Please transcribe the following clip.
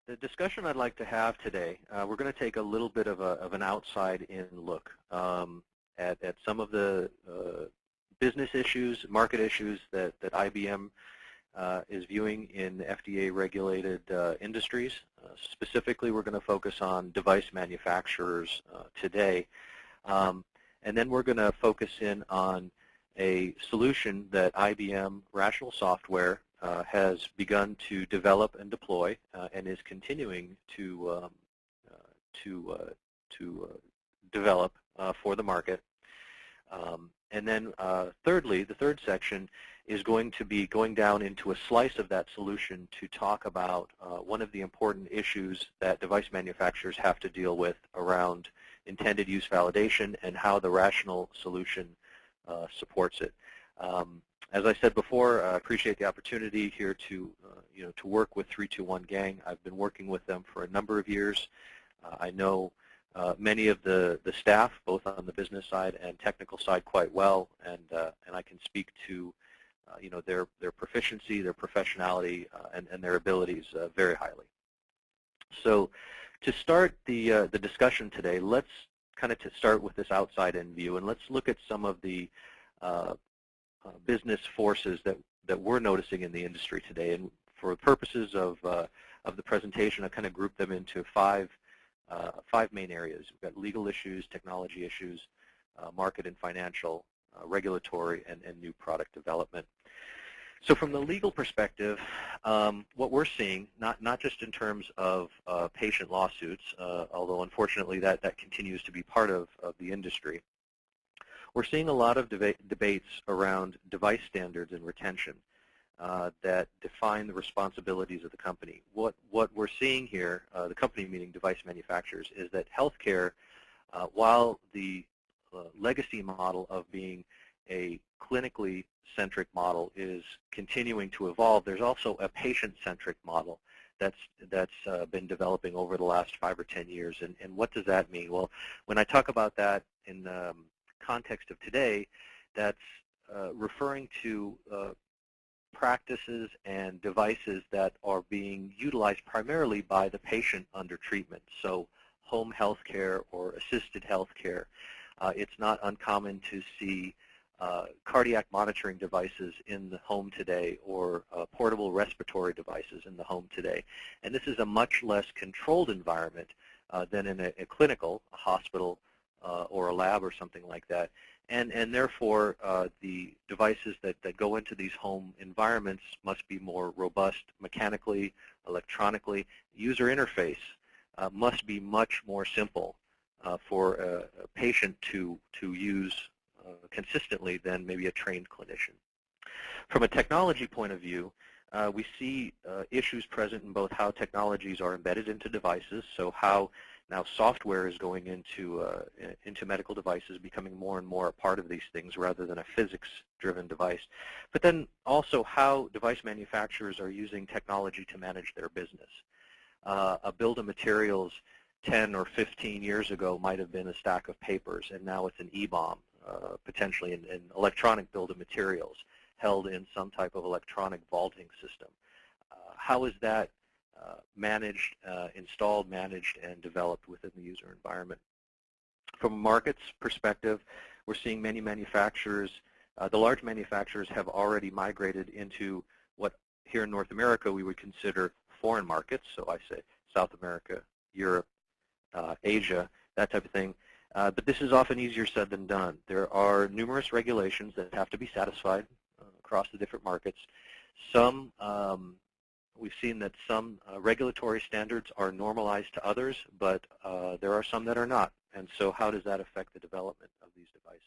the discussion I'd like to have today, we're going to take a little bit of an outside-in look at some of the business issues, market issues that IBM is viewing in FDA-regulated industries. Specifically, we're going to focus on device manufacturers today. And then we're going to focus in on a solution that IBM Rational software has begun to develop and deploy and is continuing to develop for the market. And then thirdly, the third section is going to be going down into a slice of that solution to talk about one of the important issues that device manufacturers have to deal with around intended use validation and how the Rational solution supports it. As I said before, I appreciate the opportunity here to to work with 321 Gang. I've been working with them for a number of years. I know many of the staff, both on the business side and technical side, quite well, and I can speak to their proficiency, their professionality, and their abilities very highly. So to start the discussion today, let's kind of start with this outside-in view, and let's look at some of the business forces that we're noticing in the industry today. And for purposes of the presentation, I kind of grouped them into five main areas. We've got legal issues, technology issues, market and financial, regulatory, and new product development. So from the legal perspective, what we're seeing, not just in terms of patient lawsuits, although unfortunately that continues to be part of the industry, we're seeing a lot of debates around device standards and retention that define the responsibilities of the company. What we're seeing here, the company meaning device manufacturers, is that healthcare, while the legacy model of being a clinically centric model is continuing to evolve, there's also a patient-centric model that's been developing over the last 5 or 10 years. And what does that mean? Well, when I talk about that in the context of today, that's referring to practices and devices that are being utilized primarily by the patient under treatment. So home health care or assisted health care. It's not uncommon to see cardiac monitoring devices in the home today, or portable respiratory devices in the home today. And this is a much less controlled environment than in a clinical, a hospital, or a lab or something like that. And therefore, the devices that go into these home environments must be more robust mechanically, electronically. User interface must be much more simple for a patient to use consistently than maybe a trained clinician. From a technology point of view, we see issues present in both how technologies are embedded into devices, so how now software is going into medical devices, becoming more and more a part of these things rather than a physics-driven device. But then also how device manufacturers are using technology to manage their business. A bill of materials 10 or 15 years ago might have been a stack of papers, and now it's an e-bomb, potentially an electronic bill of materials held in some type of electronic vaulting system. How is that managed, installed, managed, and developed within the user environment? From a markets perspective, we're seeing many manufacturers, the large manufacturers have already migrated into what here in North America we would consider foreign markets, so I say South America, Europe, Asia, that type of thing. But this is often easier said than done. There are numerous regulations that have to be satisfied across the different markets. We've seen that some regulatory standards are normalized to others, but there are some that are not. And so how does that affect the development of these devices?